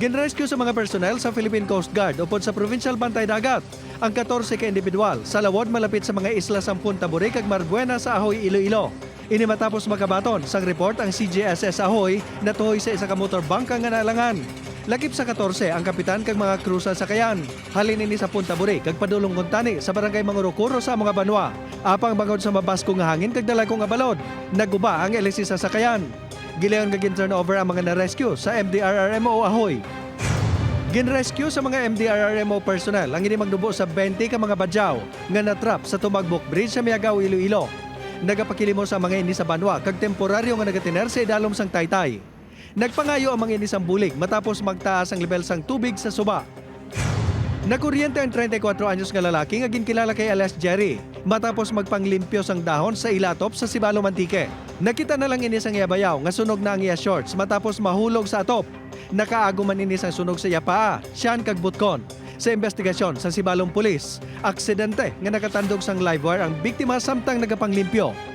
Ginrescue sa mga personnel sa Philippine Coast Guard upod sa Provincial Bantay Dagat ang 14 ka individual sa lawod malapit sa mga isla Sampun Taburi kag Marbuena sa Ahoy, Iloilo. Ini matapos makabaton sang report ang CGSS Ahoy na tuhoy sa isa ka motor bangka nga nalangan. Lakip sa 14 ang kapitan kag mga crew sa sakayan. Halin ini sa Punta Buri kag padulong kuntani sa barangay Mangurukuro sa mga banwa. Apang bangod sa mabasko nga hangin kag dalagong nga balod, naguba ang LSC sa sakayan. Gileon nga gin-turnover ang mga na-rescue sa MDRRMO Ahoy. Gin-rescue sa mga MDRRMO personnel ang ini magdubo sa 20 ka mga badyaw nga natrap sa Tumagbok Bridge sa Miagaw, Iloilo. Nagapakilimo sa mga ini sa banwa kag temporaryo nga nagatiner sa idalom sang Taytay. Nagpangayo ang mga ini sang bulig matapos magtaas ang level sang tubig sa suba. Nakuryente ang 34 anyos nga lalaki nga ginkilala kay alias Jerry matapos magpanglimpyo sang dahon sa ilatop sa Sibalo, Mantique. Nakita na lang ini sang yabayaw nga sunog na ang iya shorts matapos mahulog sa atop. Nakaaguman ini sang sunog sa iya paa, siyan kag butkon. Sa investigasyon sa Sibalong Pulis, aksidente nga nakatandog sang live wire ang biktima samtang nagapanglimpyo.